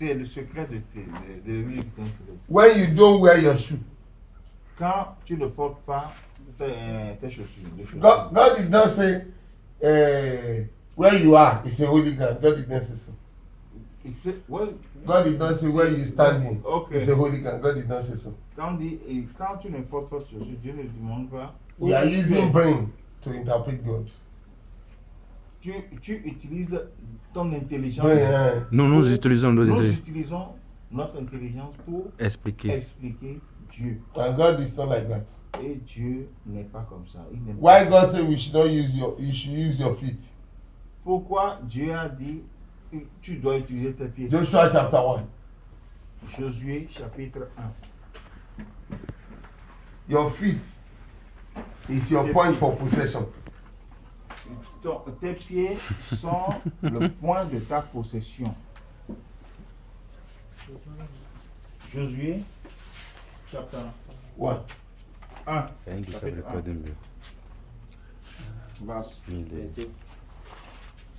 C'est le secret de l'existence céleste. When you don't wear your shoe. Quand tu ne portes pas tes chaussures. God did not say where you are is a holy ground. God did not say so. God did not say where you standing is a holy ground. God did not say so. Quand tu ne portes pas tes chaussures, Dieu ne demande pas. We are using brain to interpret God. Tu utilises ton intelligence. Brain, Nous utilisons notre intelligence pour expliquer Dieu. And God is not like that. Et Dieu n'est pas comme ça. Why God say we should not use you should use your feet? Pourquoi Dieu a dit tu dois utiliser tes pieds? Joshua chapter 1. Josué chapitre 1. Your feet is your point for possession. Tes pieds sont le point de ta possession. Josué chapitre 1. 1.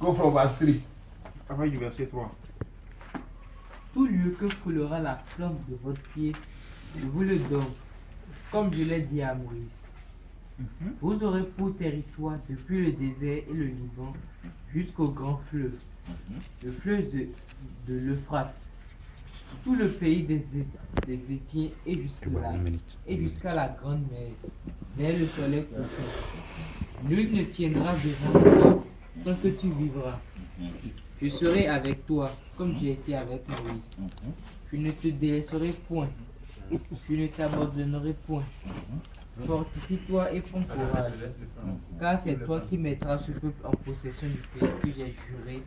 Go from verse 3. Avec du verset 3. Tout lieu que foulera la plante de votre pied, je vous le donne, comme je l'ai dit à Moïse. Vous aurez pour territoire depuis le désert et le Liban jusqu'au grand fleuve, le fleuve de l'Euphrate, tout le pays des Étiens et jusqu'à la grande mer, vers le soleil couchant. Nul ne tiendra devant toi tant que tu vivras. Je serai avec toi comme j'ai été avec Moïse. Je ne te délaisserai point. Je ne t'abandonnerai point. Fortifie-toi et prends courage, car c'est toi qui mettras ce peuple en possession du pays que j'ai juré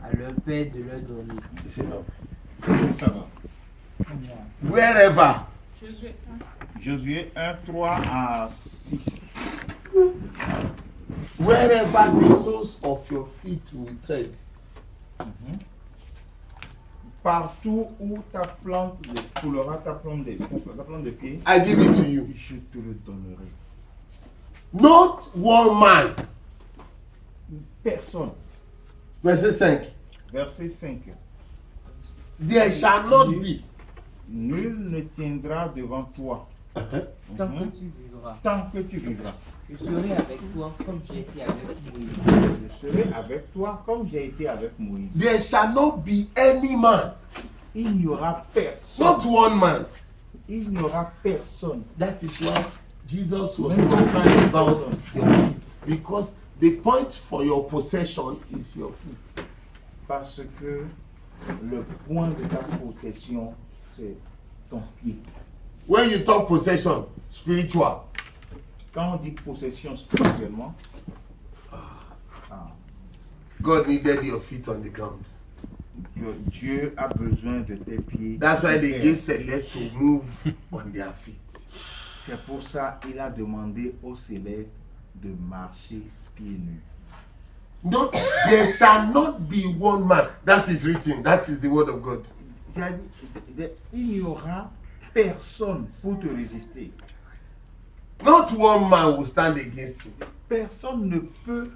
à leur père de leur donner. Ça va. Wherever. Josué 1, 3 à 6. Wherever the soles of your feet will tread. Partout où ta plante coulera ta plante de pied, I give it to you. je te le donnerai. Not one man. Personne. Verset 5. Verset 5. There shall not be. Nul ne tiendra devant toi Tant que tu vivras. tant que tu vivras. Je serai avec toi comme j'ai été avec Moïse. Je serai avec toi comme j'ai été avec Moïse. There shall not be any man. Il n'y aura personne. Not one man. Il n'y aura personne. That is why Jesus was Même concerned about personne. your feet. Because the point for your possession is your feet. Parce que le point de ta protection, c'est ton pied. When you talk possession, spiritual. Quand on dit possession spirituellement, God needed your feet on the ground. Dieu a besoin de tes pieds. That's why they give select to move on their feet. C'est pour ça qu'il a demandé aux célèbres de marcher pieds nus. No, there shall not be one man. That is written. That is the word of God. Il n'y aura personne pour te résister. Not one man will stand against you. Personne ne peut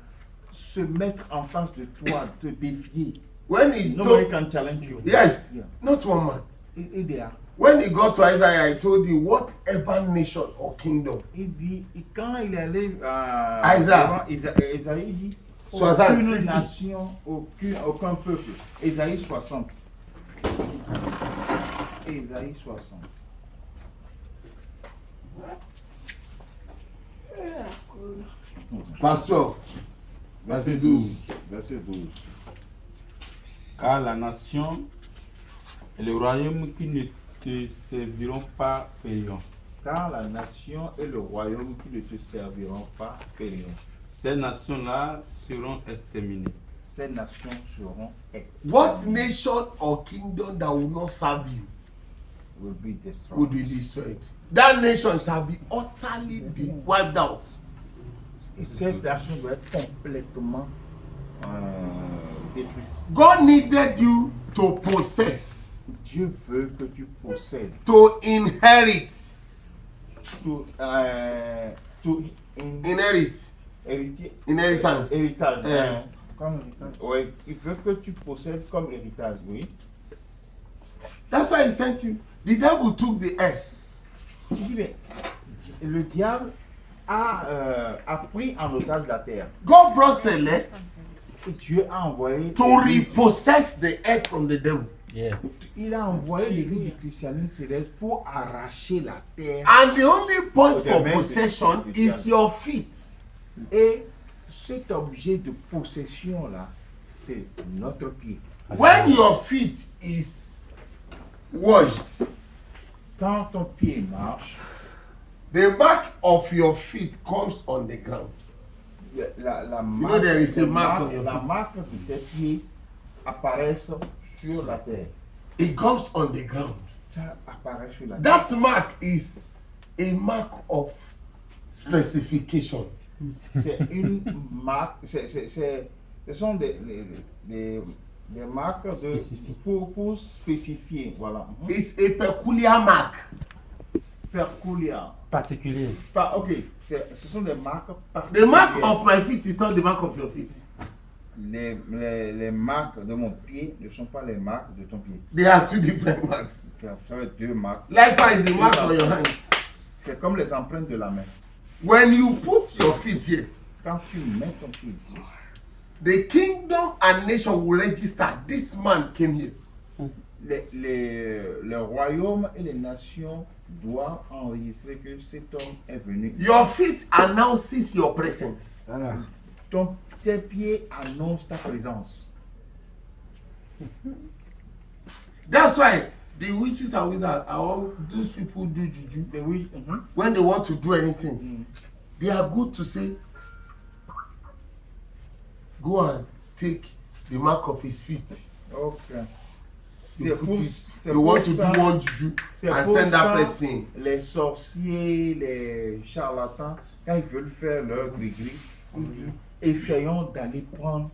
se mettre en face de toi, te défier. When he Nobody told, can challenge you. yes, Yeah. not one man. Et there. When he got to Isaiah, I told you whatever nation or kingdom. Il dit, et quand il est allé Isaiah. Isaïe dit, 60, aucune 60. nation, aucun peuple. Isaïe 60. Isaïe 60. Pastor, verset 12. Verset 12. Car la nation et le royaume qui ne te serviront pas paieront. Car la nation et le royaume qui ne te serviront pas périront. Ces nations-là seront exterminées. Ces nations seront What nation or kingdom that will not serve you will be destroyed. will be destroyed? That nation shall be utterly wiped out. Et cette nation doit être complètement détruite. God needed you to possess, Dieu veut que tu possèdes. to inherit, inherit, inheritance. Héritage. Eh. Comme héritage. Oui, il veut que tu possèdes comme héritage, oui. That's why he sent you. The devil took the earth. Il dit, mais le diable a pris en otage la terre. God brought Celeste Et Dieu a envoyé. to repossess the earth from the devil. Yeah. Il a envoyé l'église du christianisme céleste pour arracher la terre. And the only point for possession is your feet. Et cet objet de possession-là, c'est notre pied. When your feet is washed, Quand ton pied marche, the back of your feet comes on the ground. la know there is a mark on your la feet. marque de tes pieds apparaissent sur la terre. It comes on the ground. Ça apparaît sur la terre. That mark is a mark of specification. C'est une marque, ce sont des marques pour spécifier. Voilà. It's a peculiar mark. Peculiar. Particulier. Ok, ce sont des marques The mark particulières. of my feet is not the mark of your feet. Les marques de mon pied ne sont pas les marques de ton pied. They are two different marks. Ça va être deux marques. Likewise, the mark on your hands. C'est comme les empreintes de la main. When you put your feet here, Quand tu mets ton pied ici, the kingdom and nation will register. This man came here. les royaumes et les nations doivent enregistrer que cet homme est venu. Your feet announces your presence. Voilà. Tes pieds annoncent ta présence. That's why the witches and wizards, all those people do juju. Mais oui. When they want to do anything, they are good to say, go and take the mark of his feet. Ok. C'est You, pour, put it, c'est you pour want to ça, do one juju c'est and pour send that ça, person. les sorciers, les charlatans, quand ils veulent faire leur gris-gris, ils disent, essayons d'aller prendre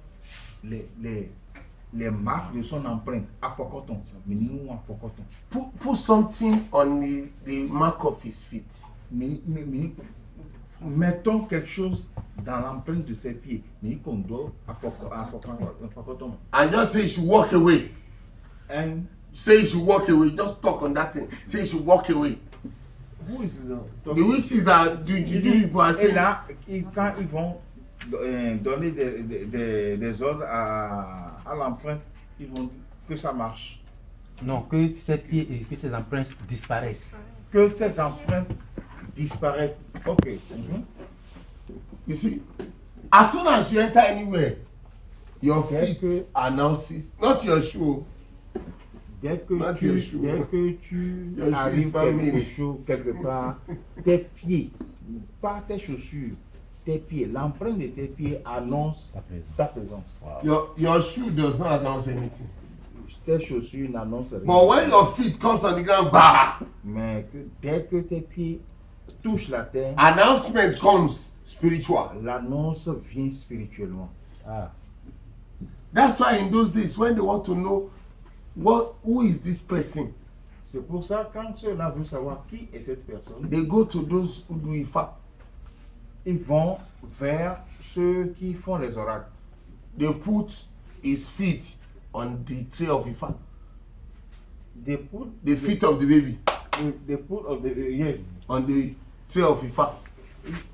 les marques de son empreinte à Fokoton. Mais nous, à Fokoton. Put something on the mark of his feet. Mais mettons quelque chose dans l'empreinte de ses pieds. Mais qu'on doit à Fokoton. And just say you should walk away. And Say you should walk away. Just talk on that thing. Say you should walk away. who is The witches are do juju people are Et saying, là, quand ils vont donner des ordres à l'empreinte, ils vont dire que ça marche. Non, que ses pieds et que ses empreintes disparaissent. Que ces empreintes disparaissent. Ok. you see, as soon as you enter anywhere, your Dès feet que- announces, not your shoe. Dès que Not tu your shoe. Your shoe is arrives pas mine. quelque part, tes pieds, pas tes chaussures, tes pieds, l'empreinte de tes pieds annonce ta présence. Your shoe does not announce anything. Tes chaussures n'annoncent rien. But when your feet comes on the ground, bah, Mais dès que tes pieds touchent la terre, announcement comes spiritual. l'annonce vient spirituellement. Ah. That's why in those days, when they want to know who is this person, C'est pour ça quand ceux-là veulent savoir qui est cette personne, they go to those who do Ifa. ils vont vers ceux qui font les oracles. They put his feet on the tree of Ifa, They put the feet of the baby they put of the yes. on the tree of Ifa.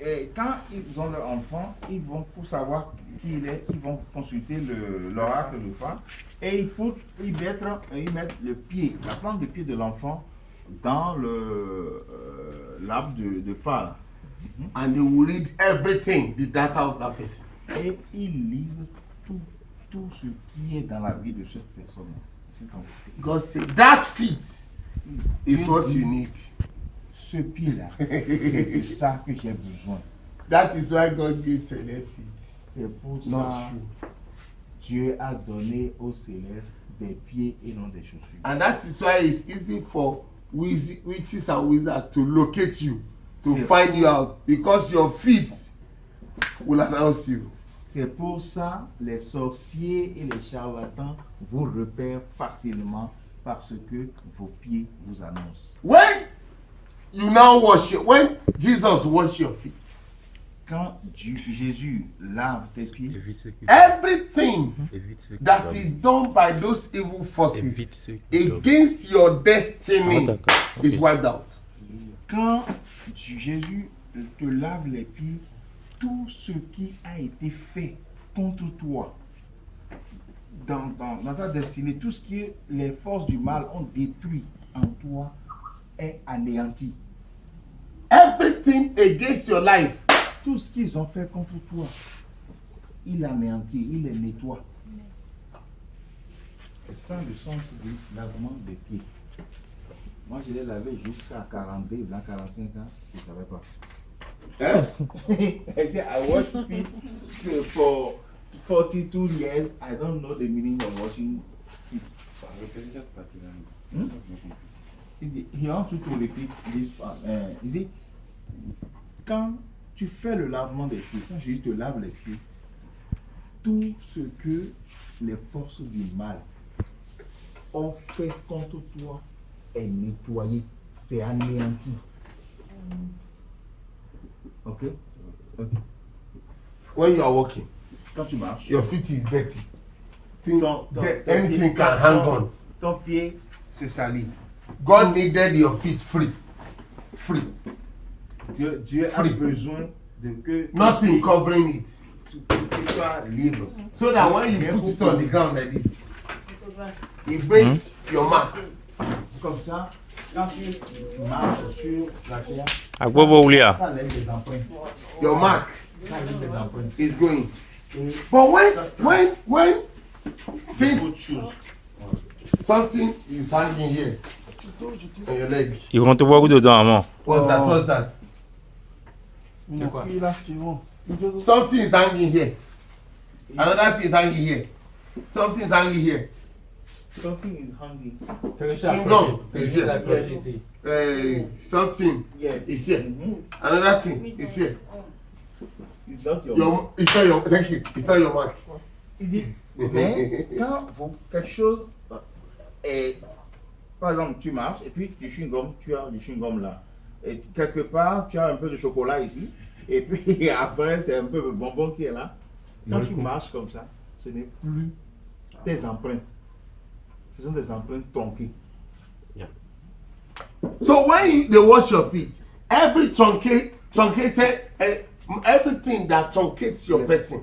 Et quand ils ont leur enfant, ils vont pour savoir qui il est, ils vont consulter l'oracle de Fa et ils mettent le pied, la plante de pied de l'enfant dans l'arbre de Fa. And they will read everything, the data of that person. Et ils lisent tout ce qui est dans la vie de cette personne. God said, that feet is what you need. Ce pied-là, c'est de ça que j'ai besoin. That is why God gave Celeste feet, C'est pour not ça shoe. Dieu a donné au céleste des pieds et non des chaussures. And that is why it's easy for witches and wizards to locate you, to Yeah. find you out, because your feet will announce you. C'est pour ça les sorciers et les charlatans vous repèrent facilement parce que vos pieds vous annoncent. When you now when Jesus washed your feet, quand Jésus lave tes pieds, Évite ce qui everything évite ce qui that donne. is done by those evil forces Évite ce qui donne. against your Ah, destiny d'accord. Ok. is wiped out. quand Jésus te lave les pieds, tout ce qui a été fait contre toi, dans ta destinée, tout ce que les forces du mal ont détruit en toi est anéanti. Everything against your life, Tout ce qu'ils ont fait contre toi, il anéantit, il les nettoie. C'est ça le sens du lavement des pieds. Moi, je l'ai lavé jusqu'à 42 ans, 45 ans, je ne savais pas. I washed feet for 42 years. I don't know the meaning of washing feet. He wants you to repeat this part. Il dit, quand tu fais le lavement des pieds, quand Jésus te lave les pieds, tout ce que les forces du mal ont fait contre toi est nettoyé, c'est anéanti. Ok? Ok. when you are walking, Quand tu marches, your feet is dirty. Think ton anything pied- can hang on. ton pied se salit. God needed your feet free. Free. Dieu a Free. besoin de que Nothing covering it. tu sois libre. So that when you put it on the ground like this, it makes your mark. Comme ça, quand tu marches sur la terre, ça lève des empreintes. Your mark Ça lève des empreintes. is going. Et But when things, autre chose. something is hanging here on your leg. Ils vont te voir où dedans, maman. What's that? What's that? C'est quoi? Là, tu vois. Something is hanging here. Another thing is hanging here. Something is hanging here. Something is hanging. Chewing gum is here. Accroché ici. Something Yes. is here. Mhm. Another thing is here. It's not your It's not your. Thank you. It's not your mark. Il dit, mais quand quelque chose est, par exemple, tu marches et puis du chewing-gum, tu as du chewing-gum là. Et quelque part, tu as un peu de chocolat ici. Et puis après, c'est un peu de bonbon qui est là. Quand tu marches comme ça, ce n'est plus tes empreintes. Ce sont des empreintes tronquées. So when they wash your feet, every truncated, everything that truncates your person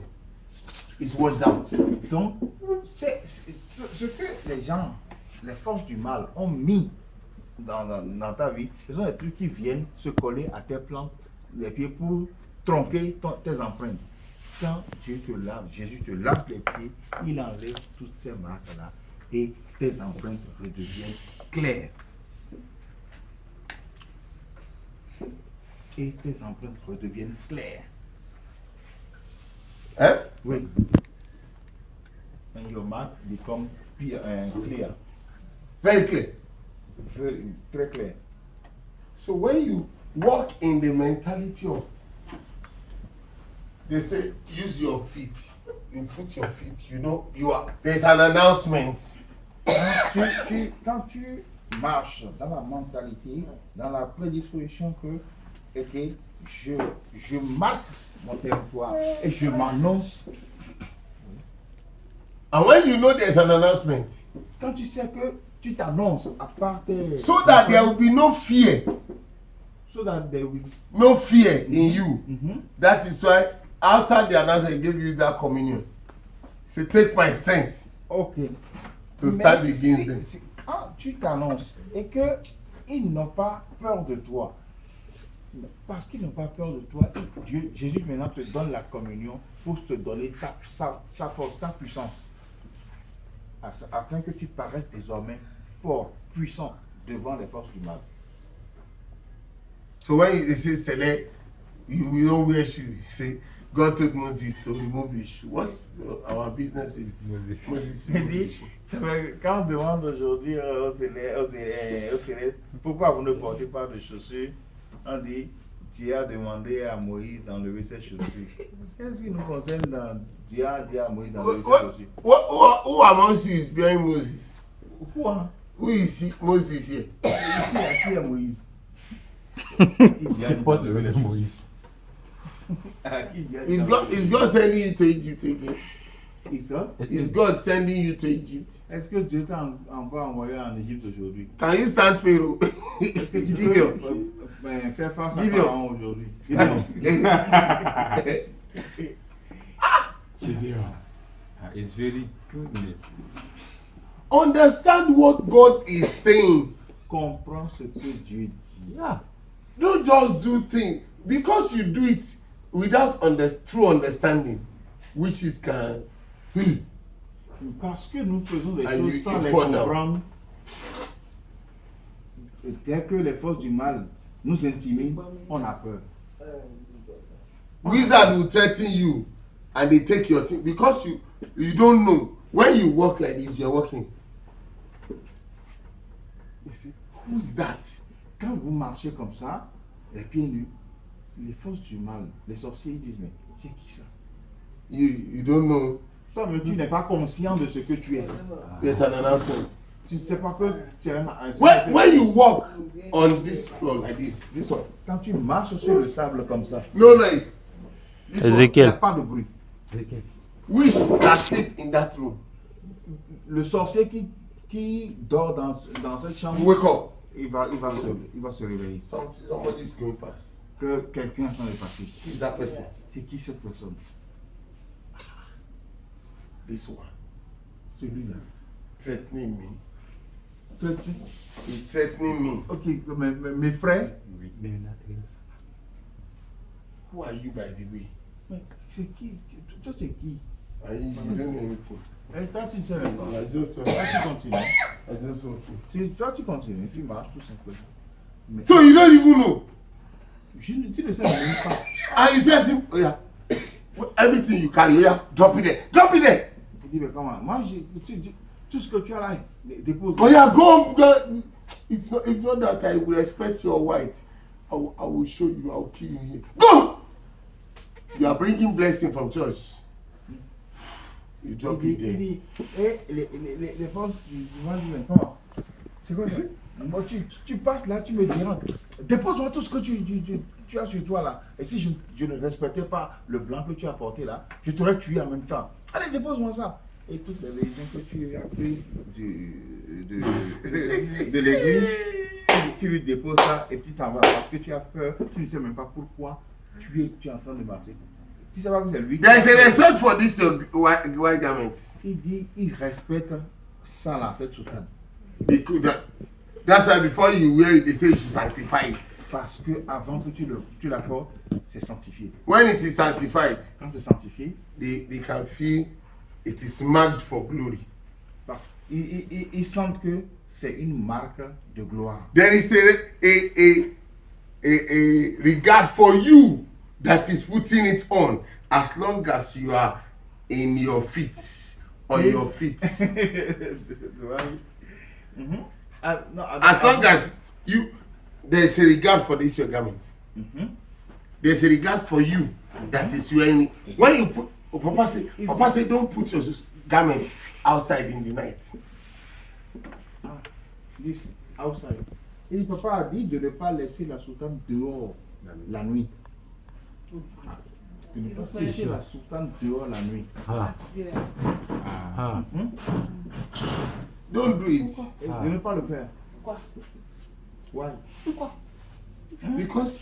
is washed out. Donc, c'est ce que les gens, les forces du mal ont mis dans ta vie, ce sont des trucs qui viennent se coller à tes plantes, les pieds pour tronquer tes empreintes. Quand Dieu te lave, Jésus te lave les pieds, il enlève toutes ces marques-là et tes empreintes redeviennent claires. Et tes empreintes redeviennent claires. Eh? Oui. And your mark become clear. Very clear. Très clair. So when you walk in the mentality of, they say, use your feet. You put your feet. You know, there's an announcement. Quand tu marches dans la mentalité, dans la prédisposition que ok, je marque mon territoire et je m'annonce. And when you know there's an announcement, Quand tu sais que tu t'annonces à part tes... so that there will be no fear, So that they will... no fear in you. Mhm. That is why after the announcement, he gave you that communion. Say, take my strength Ok. to stand Mais against them. quand tu t'annonces et que ils n'ont pas peur de toi, parce qu'ils n'ont pas peur de toi, Dieu, Jésus maintenant te donne la communion pour te donner sa force, ta puissance, afin que tu paraisses désormais fort, puissant devant les forces du mal. So when they say, Sele, you don't wear shoes, you say, God told Moses to remove his shoe. What's our business with Moses? Il dit, quand on demande aujourd'hui aux élèves, pourquoi vous ne portez pas de chaussures, on dit, Dieu a demandé à Moïse d'enlever ses chaussures. Qu'est-ce qui nous concerne dans Dieu a dit à Moïse d'enlever ses chaussures? Who amongst you is bearing Moses? Pourquoi? Who is Moses here? Ici, qui est Moïse? Il dit, Faut lever les Moïse. Is God sending you to Egypt again? Israël. Is God sending you to Egypt? Est-ce que Dieu t'a encore envoyé en Égypte aujourd'hui? Can you stand Pharaoh? Est-ce que tu Gideon. peux faire face à Gideon. Pharaon aujourd'hui? Gideon. It's very good. Understand what God is saying. Comprends ce que Dieu dit. Yeah. Don't just do things because you do it without true understanding, which is can. Parce que nous faisons des And choses you sans les fall down. comprendre. Et dès que les forces du mal nous intimident, on a peur. Wizard will threaten you, and they take your thing because you don't know. When you walk like this, you're walking. You see, who is that? Quand vous marchez comme ça, les pieds nus, les forces du mal, les sorciers ils disent mais c'est qui ça? You don't know. Toi-même tu n'es pas conscient de ce que tu es. There's an announcement. Tu ne sais pas que tu es un. When you walk on this floor like this one, Quand tu marches sur le sable comme ça, no noise. This one, il n'y a Ézéchiel. pas de bruit. wish that sleep in that room. Le sorcier qui dort dans cette chambre, Wake up. il va se réveiller. Somebody is going past. Que quelqu'un est en train de passer. Who is that person? C'est qui cette personne? This one. Celui-là. Threatening me. Petit. He's threatening me. Ok, mes frères, Who are you, by the way? mais c'est qui? Toi, c'est qui? And you don't know anything. Et toi, tu ne sais même pas. I just Toi, want. tu continues. I just want to. Toi, tu continues. Tu marches tout simplement. Mais So you don't even know. tu ne sais même pas. And you tell him, oh yeah, everything you carry, oh yeah, drop it there. Drop it there. Il dit, mais comment? Moi, tout ce que tu as là, dépose. Oh yeah, go. If not that, I will respect your white. I will show you. I will kill you here. Go. You are bringing blessing from church. You drop it there. Et les forces du mal du comment? C'est quoi ça? Moi, tu passes là, tu me diras, dépose-moi tout ce que tu as sur toi là. Et si je ne respectais pas le blanc que tu as porté là, je t'aurais tué en même temps. Allez, dépose-moi ça. Et toutes les religions que tu as prises de l'église, tu lui déposes ça et tu t'en vas parce que tu as peur, tu ne sais même pas pourquoi tu es en train de marcher. Tu sais pas que c'est lui. There is a respect for this your white garment. Il dit, il respecte ça là, cette soutane. That's why before you wear it, they say you should sanctify it. Parce que avant que tu la portes, c'est sanctifié. When it is sanctified, Quand c'est sanctifié, they can feel it is marked for glory. parce qu'ils sentent que c'est une marque de gloire. There is a regard for you that is putting it on as long as you are in your feet, on Yes. your feet. Mhm. No, As long as you, there's a regard for this your garment. Mhm. There's a regard for you that is wearing it. When you put, Papa say, don't put your garment outside in the night. This outside. Et papa a dit de ne pas laisser la soutane dehors la nuit. De ne pas laisser la soutane dehors la nuit. Ah. Ah. Mhm. Don't do it. Et de ne pas le faire. Pourquoi? Why? Pourquoi? Because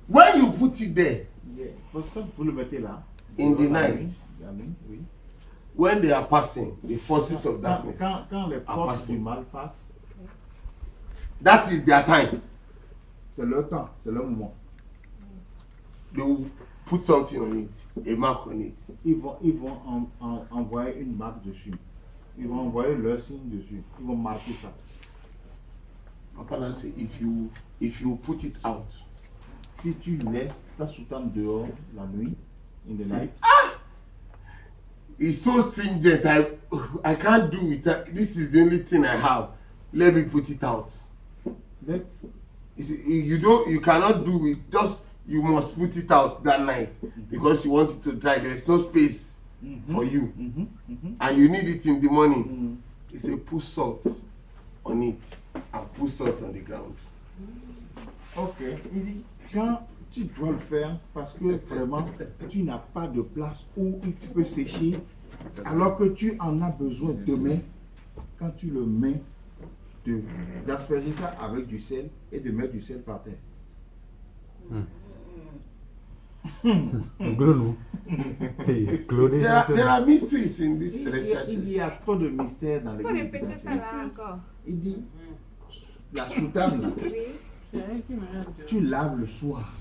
when you put it there, Yeah. Parce que vous le mettez là. In the dehors la night. nuit, la nuit, oui. when they are passing, the forces of darkness, Quand les forces passées. du mal passent, that is their time. c'est leur temps, c'est leur moment. They will put something on it, a mark on it. Ils vont envoyer une marque dessus. Ils vont envoyer leur signe dessus. Ils vont marquer ça. Papa say, if you put it out, Si tu laisses ta soutane dehors la nuit, in the night, it's so stringent. I can't do it. This is the only thing I have. Let me put it out. let You cannot do it. Just you must put it out that night because you want it to dry. There's no space for you, and you need it in the morning. He say put salt on it and put salt on the ground. Ok. Il dit, quand tu dois le faire parce que vraiment, tu n'as pas de place où tu peux sécher alors que tu en as besoin demain quand tu le mets, d'asperger ça avec du sel et de mettre du sel par terre. There are mysteries in this research. Il y a trop de mystères dans les Il faut répéter ça là encore. Il dit, la soutane, là, tu laves le soir.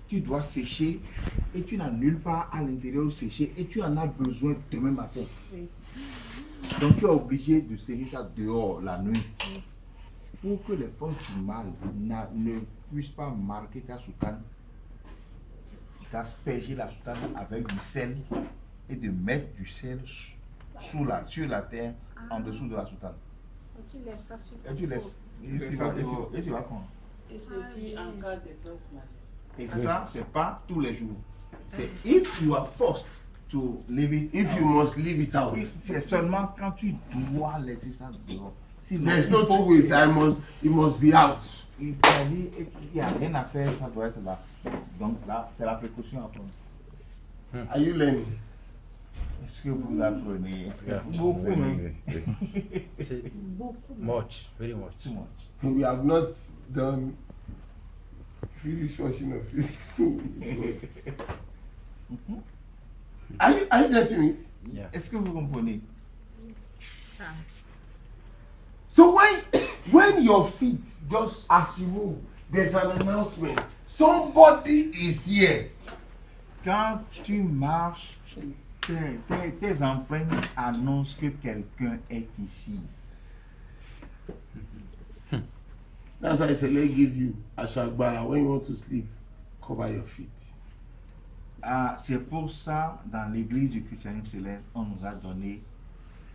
Tu dois sécher et tu n'as nulle part à l'intérieur où sécher et tu en as besoin demain matin. Oui. Donc tu es obligé de sécher ça dehors la nuit pour que les forces du mal ne puissent pas marquer ta soutane, d'asperger la soutane avec du sel et de mettre du sel sur la terre en dessous de la soutane. Tu laisses ça sur Et tu laisses. Et tu vas prendre. Et ceci en cas de force majeure. Et ça, c'est pas tous les jours. C'est if you are forced to leave it. If you must leave it out. C'est seulement quand tu dois laisser ça dehors. Sinon, There's no two ways. It must be out. Il n'y a rien à faire, ça doit être là. Donc là, c'est la précaution à prendre. Are you learning? Est-ce que vous apprenez? Est-ce que Beaucoup, beaucoup, même? C'est beaucoup. much, very much. Too much. We have not done physics washing of physics. Are you getting it? Yeah. Est-ce que vous comprenez? So when your feet, just as you move, there's an announcement. Somebody is here. Quand tu marches, tes empreintes annoncent que quelqu'un est ici. That's why I say, let's give you a shagbara. When you want to sleep, cover your feet. Ah, c'est pour ça, dans l'église du christianisme céleste, on nous a donné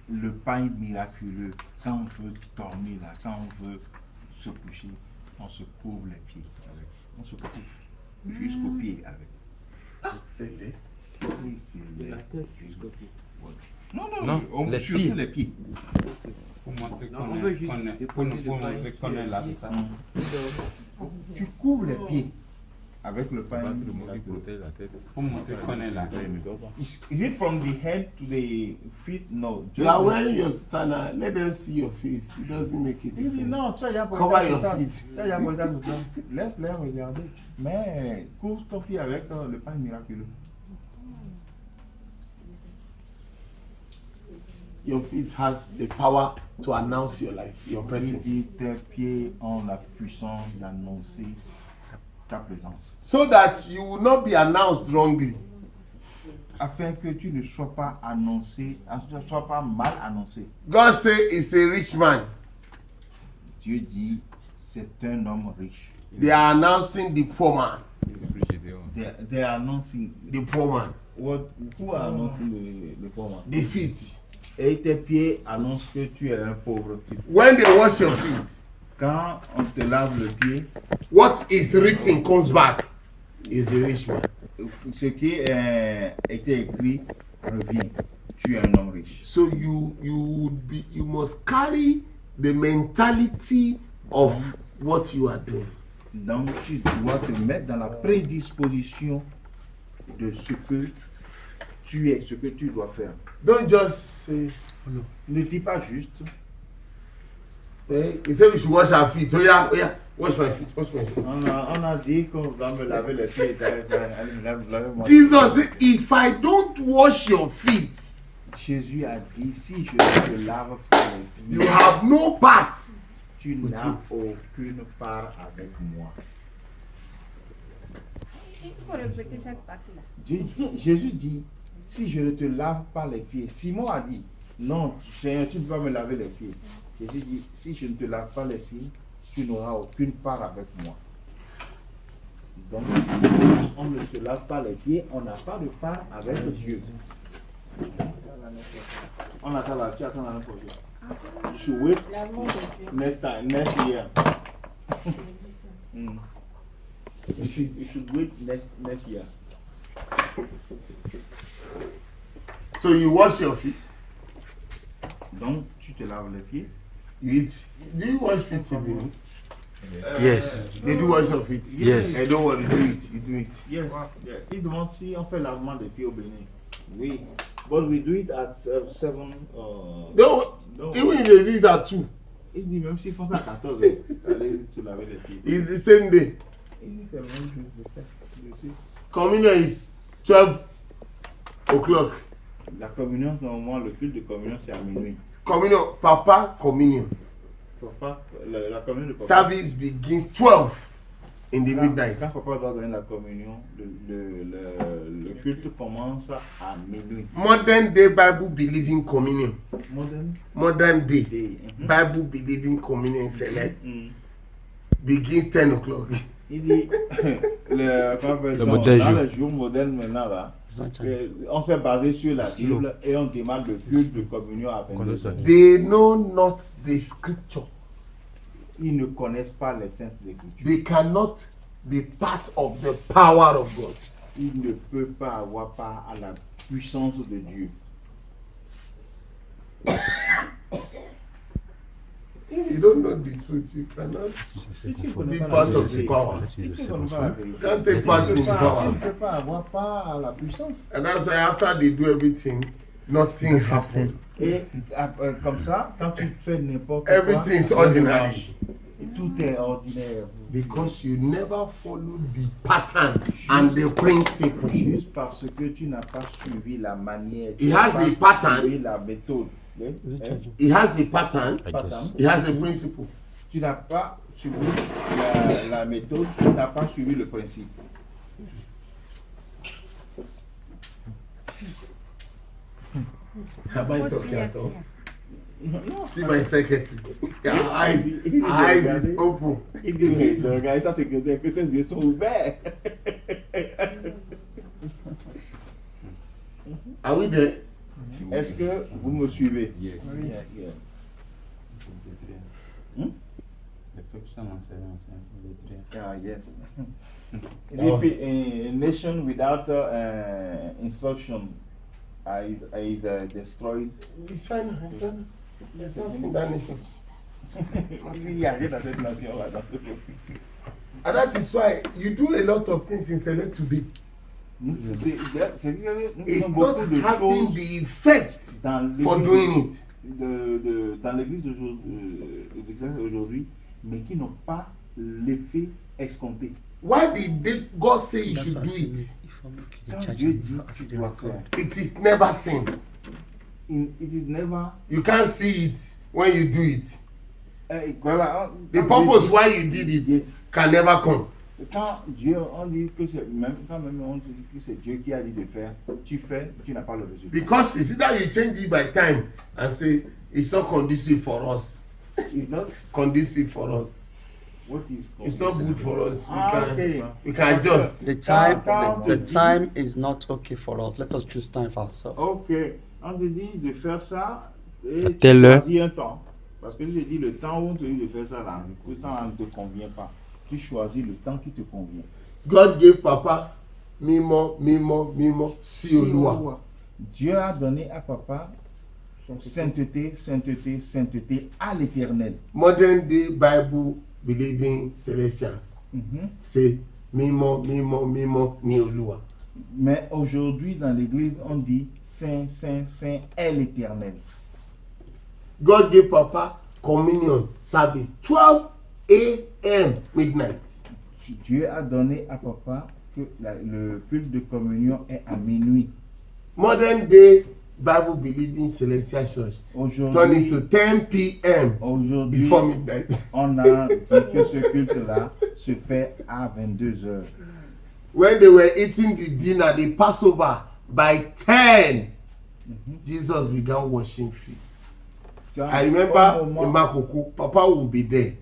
le pain miraculeux. Quand on veut dormir là, quand on veut se coucher, on se couvre les pieds avec. On se couvre jusqu'aux pieds avec. C'est vrai. Oui, c'est La tête jusqu'au pied. Non, les surtout pieds. les pieds. Pour montrer Non, qu'on on veut juste pour déposer le pain montrer qu'on est là, c'est ça. Tu couvres les pieds avec le pain. Pour montrer qu'on est là. Is it from the head to the feet? No. You are wearing your stana. Let them see your face. It doesn't make a Il dit difference. non, tu as Cover your feet. Laisse-les regarder. Mais couvre ton pied avec le pain miraculeux. Your feet has the power to announce your life, your Il presence. dit tes pieds ont la puissance d'annoncer ta présence. So that you will not be announced wrongly. Afin que tu ne sois pas annoncé, ne sois pas mal annoncé. God say he's a rich man. Dieu dit, c'est un homme riche. They are announcing the poor man. They are announcing. The poor man. Who are announcing le poor man? The feet. Et tes pieds annoncent que tu es un pauvre type. When they wash your feet, Quand on te lave le pied, what is written comes back. Is the rich man. ce qui était écrit revient. Tu es un homme riche. So you must carry the mentality of what you are doing. Donc tu dois te mettre dans la prédisposition de ce que tu es, ce que tu dois faire. Don't just say, Ne dis pas juste. he said we should wash our feet. Oh yeah, wash my feet, wash my feet. On a dit qu'on doit me laver les pieds. Allez, me lave moi. Jesus said, if I don't wash your feet, Jésus a dit, si je ne te lave pas les you pieds, have no part. tu n'as aucune part avec moi. Il faut répéter cette partie-là. Jésus dit, si je ne te lave pas les pieds, Simon a dit, non, Seigneur, tu ne peux pas me laver les pieds. Jésus dit, si je ne te lave pas les pieds, tu n'auras aucune part avec moi. Donc, si on ne se lave pas les pieds, on n'a pas de part avec Dieu. On attend la, tu attends la prochaine. You should wait next year. You should wait next year. So you wash your feet. Donc, tu te laves les pieds. You eat. Do you wash feet, Ibini? Yes. They do wash of it. Yes. I don't want to do it. You do it. Yes. Yeah. Il demande si on fait lavement des pieds au Bénin. Oui. But we do it at 7. No, even if they do it at 2, Il dit même s'ils font ça à 14, allez se laver les pieds. it's the same day. Il dit c'est la même chose de faire. Je sais. Communion is 12 o'clock. La communion, normalement, le culte de communion, c'est à minuit. Communion, Papa, communion. Papa, la communion de papa. Service begins 12 in the Quand midnight. papa doit donner la communion, le culte commence à minuit. Modern day Bible believing communion. Modern Modern day day. Bible believing communion select begins 10 o'clock. Il dit, le modèle dans jour. les jours modernes maintenant, là, on s'est basé sur la Bible et on demande le culte de communion à 22h. They know not the scripture. Ils ne connaissent pas les saintes écritures. They cannot be part of the power of God. Ils ne peuvent pas avoir part à la puissance de Dieu. You don't know the truth. You cannot Si tu ne connais be pas part la of the vérité, power. si tu ne connais pas la vérité, Can't take part in the tu power. ne peux pas avoir part à la puissance. And that's why after they do everything, nothing happens. Et comme ça, quand tu fais n'importe quoi, Everything's ordinary. tout est ordinaire. Because you never follow the pattern and the principle. Juste parce que tu n'as pas suivi la manière. He has a pattern. Suivi la méthode. Hein? He has a pattern. Pattern. He has a principle. Tu n'as pas suivi la méthode, tu n'as pas suivi le principe. Have I talking at all? See my secretary. Her eyes is open. Il dit, mais regarde ça, c'est que ses yeux sont ouverts. Are we there? Est-ce que vous me suivez? Yes. Yeah, yeah. Le peuple sans l'enseignant, c'est un peu détruit. Ah, yes. A nation without instruction is destroyed. It's fine. It's fine. There's nothing in that nation. Il n'y a rien dans cette nation-là. And that is why you do a lot of things in Select today. It's not having the effect for doing it. Dans l'église d'aujourd'hui, mais qui n'ont pas l'effet escompté. Why did God say you should do it? Quand Dieu dit tu dois faire, It is never seen. it is never. You can't see it when you do it. Voilà, The purpose why you did it can never come. Quand Dieu, on dit que c'est même quand même on dit que c'est Dieu qui a dit de faire, tu fais, tu n'as pas le résultat. Because it's either you change it by time and say it's not conducive for us. It's not Conducive for us. what is. It's not good for us. Okay. We can adjust. The time, Quand the on te dit- time is not okay for us. Let us choose time for ourselves. Ok, on te dit de faire ça et À tu telle heure. choisis un temps. Parce que je dis le temps où on te dit de faire ça là, le temps ne te convient pas. Tu choisis le temps qui te convient. God gave Papa Mimo, si Olua. Dieu a donné à papa sainteté, sainteté, sainteté à l'éternel. Modern day Bible believing Celestians say Mimo, ni Olua. Mais aujourd'hui dans l'église on dit saint, saint, saint est l'éternel. God gave Papa communion service 12 a.m. midnight. Dieu a donné à papa que le culte de communion est à minuit. Modern day Bible believing Celestial Church turn it to Aujourd'hui, 10 p.m. aujourd'hui before midnight. on a dit que ce culte-là se fait à 22h. When they were eating the dinner, the Passover, by 10, Jesus began washing feet. I remember in Makoko, Papa will be there.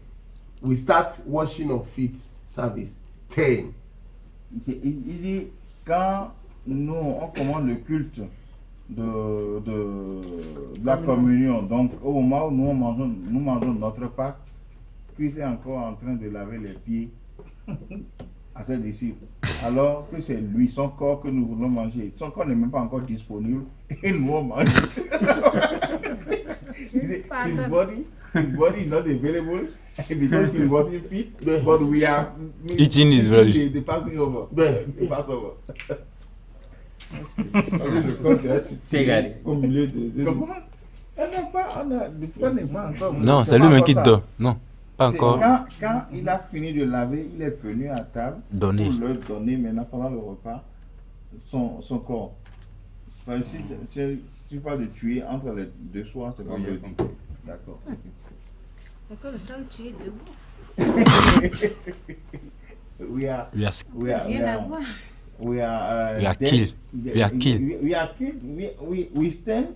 We start washing of feet service 10. Il dit, quand nous, on commande le culte de la communion, donc au moment où nous mangeons notre Pâques, Christ est encore en train de laver les pieds à ses disciples. Alors que c'est lui, son corps que nous voulons manger. Son corps n'est même pas encore disponible et nous on mange. His body his body is not available because he wasn't fit, but we are Eating his blood. the passing over. The Passover. Au milieu de. Comment? On n'a pas, le pain n'est pas encore. Non, c'est lui-même qui donne. Non, pas C'est encore. quand il a fini de laver, il est venu à table Donner. pour leur donner maintenant pendant le repas son corps. Si tu parles de tuer entre les deux soirs, c'est comme le dit. D'accord. D'accord, nous sommes tués debout. We are Rien à voir. We are killed. We are killed. We are killed. We stand,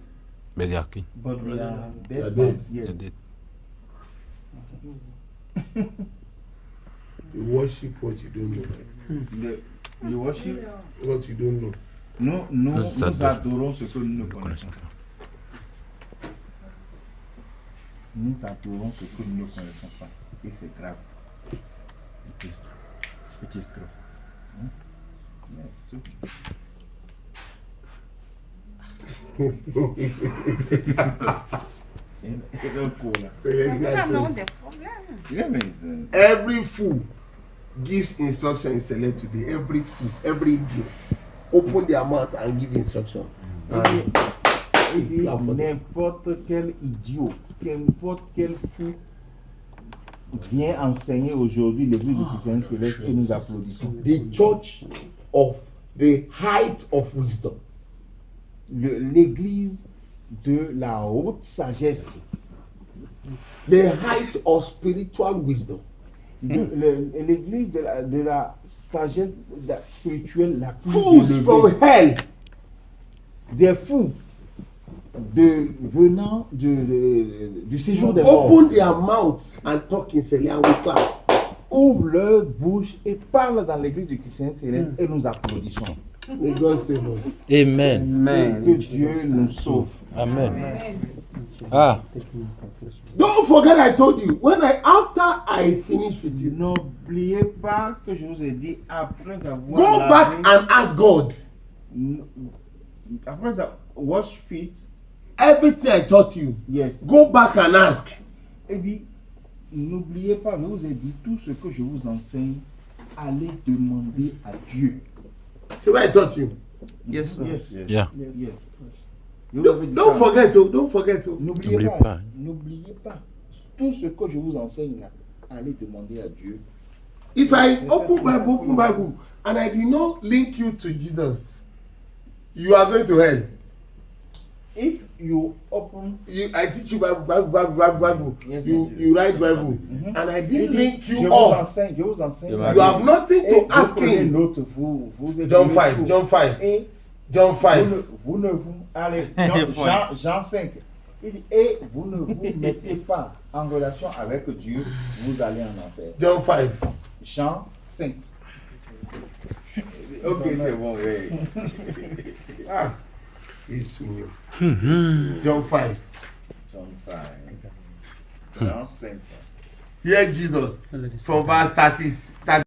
But they are killed. but we are We are dead. dead. Yes. They're dead. You worship what you don't know. You worship. What you don't know. Nous adorons ce que nous ne connaissons pas. Nous adorons ce que nous ne connaissons pas. Et c'est grave. It is true. Yeah, it's true. Nous avons des problèmes. Yeah, mais, Every fool gives instruction in Select today. Every fool, every idiot. Open their mouth and give instruction. n'importe quel idiot, n'importe quel fou vient enseigner aujourd'hui l'église du Christian Céleste et nous applaudissons. The church of the height of wisdom. L'église de la haute sagesse, The height of spiritual wisdom. l'église de la sagesse spirituelle la plus Fools from élevée. hell. Des fous venant du séjour des morts Open their mouths and talk in Select and we clap. ouvrent leur bouche et parlent dans l'église du Christian Céleste et nous applaudissons. May God save us. Amen. Que Dieu nous sauve. Amen. Ah, Don't forget I told you after I finish with you, N'oubliez pas que je vous ai dit après avoir go back lavé, and ask God après wash feet, everything I taught you. yes. Go back and ask. Et dit, n'oubliez pas, je vous ai dit tout ce que je vous enseigne, allez demander à Dieu. See what I taught you. Yes, sir. Yes. yeah. Yes. Je vous avais dit Don't ça. forget, oh, don't forget. Oh. N'oubliez N'oubliez pas, pas. n'oubliez pas. Tout ce que je vous enseigne là, allez demander à Dieu. If I open Bible, and I did not link you to Jesus, you are going to hell. If you open, I teach you Bible. Yes, You write Bible, Mhm. and I didn't link je you vous up. enseigne. You have nothing Et to vous ask prenez him. note, vous John écrivez 5, tout. John 5, Et John 5. vous ne vous allez Jean 5. Il dit, et vous ne vous mettez pas en relation avec Dieu, vous allez en enfer. John 5. Jean 5. Ok, c'est bon, oui. Ah, it's me. John 5. John 5. Jean 5. Hear Jesus from verse 30.